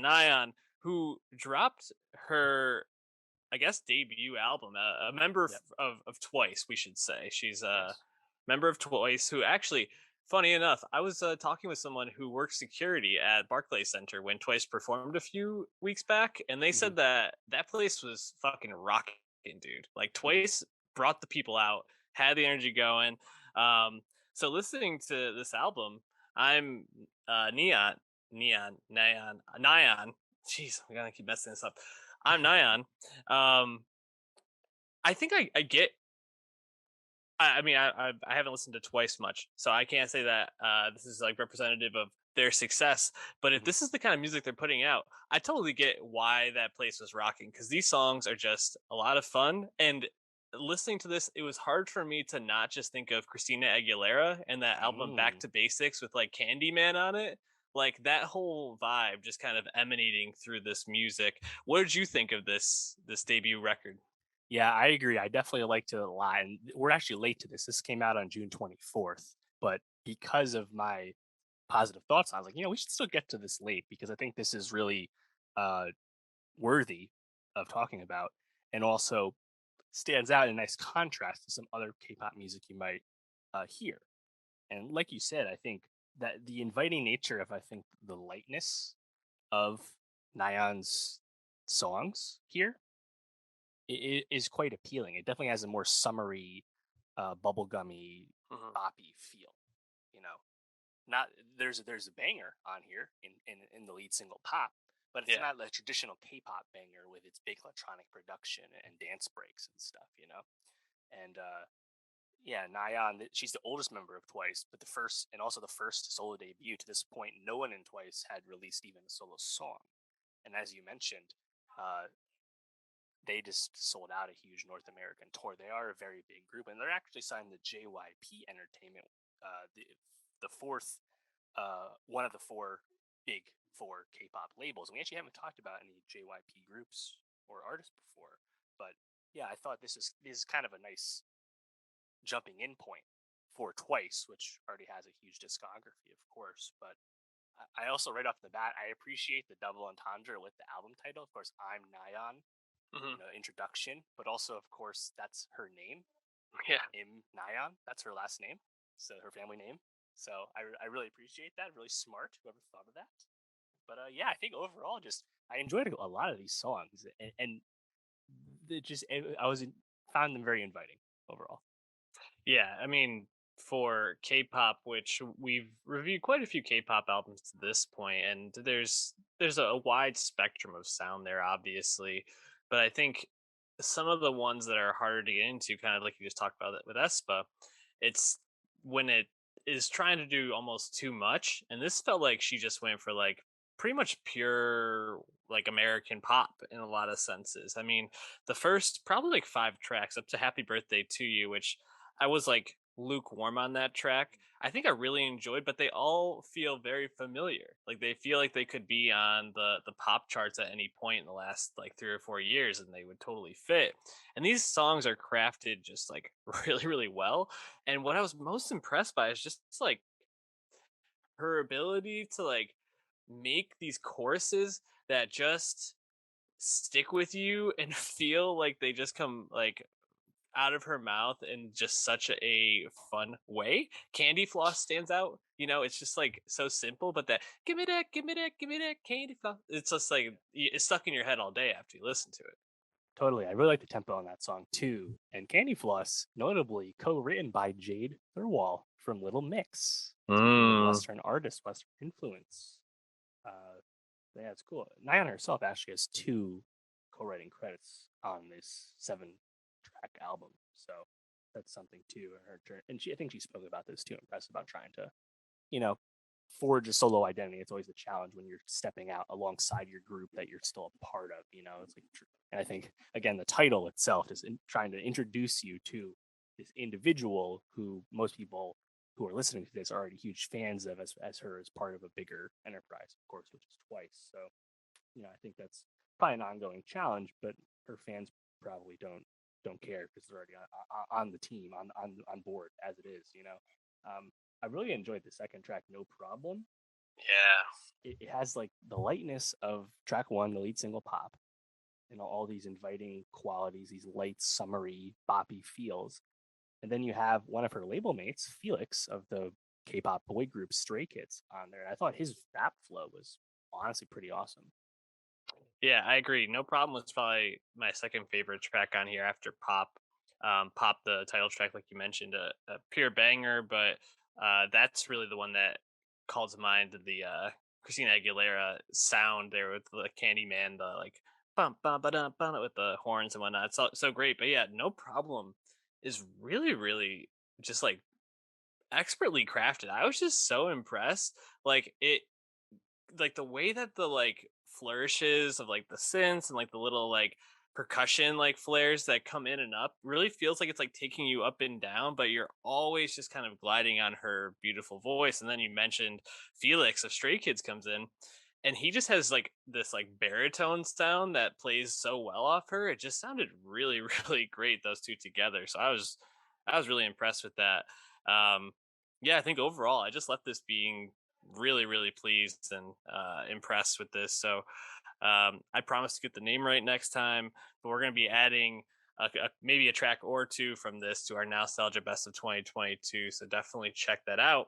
Nayeon, who dropped her, I guess, debut album. A member Yep. of Twice, we should say. She's a Yes. member of Twice who actually, funny enough, I was talking with someone who works security at Barclays Center when Twice performed a few weeks back, and they Hmm. said that that place was fucking rocking, dude. Like Hmm. Twice brought the people out, had the energy going. Um, so listening to this album, I'm Neon. Jeez, I'm gonna keep messing this up. I'm Nayeon. Um, I think I get. I mean, I haven't listened to Twice much, so I can't say that this is like representative of their success. But if Hmm. this is the kind of music they're putting out, I totally get why that place was rocking because these songs are just a lot of fun. And listening to this, it was hard for me to not just think of Christina Aguilera and that album Back Mm. to Basics with like Candyman on it. Like that whole vibe just kind of emanating through this music. What did you think of this debut record? Yeah, I agree. I definitely like to lie. And we're actually late to this. This came out on June 24th, but because of my positive thoughts, I was like, we should still get to this late because I think this is really uh, worthy of talking about, and also stands out in nice contrast to some other K-pop music you might hear. And like you said, I think that the inviting nature of the lightness of Nayeon's songs here is quite appealing. It definitely has a more summery, bubblegummy, Mhm. boppy feel. You know, not there's a banger on here in the lead single "Pop," but it's Yeah. not the traditional K-pop banger with its big electronic production and dance breaks and stuff. And yeah, Nayeon, she's the oldest member of Twice, but the first and also the first solo debut. To this point, no one in Twice had released even a solo song. And as you mentioned, uh, they just sold out a huge North American tour. They are a very big group, and they're actually signed to JYP Entertainment, the fourth, one of the big four K-pop labels. And we actually haven't talked about any JYP groups or artists before, but yeah, I thought this is kind of a nice jumping in point for Twice, which already has a huge discography, of course. But I also, right off the bat, I appreciate the double entendre with the album title. Of course, I'm Nayeon, Hmm. introduction, but also, of course, that's her name, Yeah. Nayeon. That's her last name, so her family name. So I really appreciate that. Really smart, whoever thought of that. But yeah, I think overall, just I enjoyed a lot of these songs, and I found them very inviting overall. Yeah, I mean, for K-pop, which we've reviewed quite a few K-pop albums to this point, and there's a wide spectrum of sound there, obviously. But I think some of the ones that are harder to get into, kind of like you just talked about it with Espa, it's when it is trying to do almost too much. And this felt like she just went for like pretty much pure like American pop in a lot of senses. I mean, the first probably like 5 tracks up to Happy Birthday to You, which I was like lukewarm on that track. I think I really enjoyed, but they all feel very familiar. Like they feel like they could be on the pop charts at any point in the last like 3 or 4 years, and they would totally fit. And these songs are crafted just like really really well. And what I was most impressed by is just like her ability to like make these choruses that just stick with you and feel like they just come like out of her mouth in just such a fun way. Candy floss stands out. It's just like so simple, but that give me that, give me that, give me that candy floss. It's just like it's stuck in your head all day after you listen to it. Totally. I really like the tempo on that song too. And Candy Floss, notably co-written by Jade Thirlwall from Little Mix. Some pretty big Mm. Western artist, Western influence. Uh, yeah, it's cool. Nyan herself actually has two co-writing credits on this 7-track album. So that's something too. And I think she spoke about this too, impressed about trying to, you know, forge a solo identity. It's always a challenge when you're stepping out alongside your group that you're still a part of. It's like, and I think again the title itself is trying to introduce you to this individual who most people who are listening to this are already huge fans of as her as part of a bigger enterprise, of course, which is Twice. So I think that's probably an ongoing challenge, but her fans probably don't care because they're already on the team on board as it is. I really enjoyed the second track, No Problem. Yeah. It has like the lightness of track one, the lead single Pop, and all these inviting qualities, these light, summery, boppy feels. And then you have one of her label mates, Felix of the K-pop boy group Stray Kids, on there. I thought his rap flow was honestly pretty awesome. Yeah, I agree. No Problem was probably my second favorite track on here after Pop. Pop, the title track, like you mentioned, a pure banger, but that's really the one that calls to mind the Christina Aguilera sound there with the Candyman, the like bum bum ba dum bum with the horns and whatnot. It's so great. But yeah, No Problem is really, really just like expertly crafted. I was just so impressed. Like the way that the like flourishes of like the synths and like the little like percussion like flares that come in and up really feels like it's like taking you up and down, but you're always just kind of gliding on her beautiful voice. And then you mentioned Felix of Stray Kids comes in, and he just has like this like baritone sound that plays so well off her. It just sounded really really great, those two together. So I was really impressed with that. um yeah, I think overall I just left this being really really pleased and impressed with this. So I promise to get the name right next time, but we're going to be adding maybe a track or two from this to our Nostalgia Best of 2022, so definitely check that out.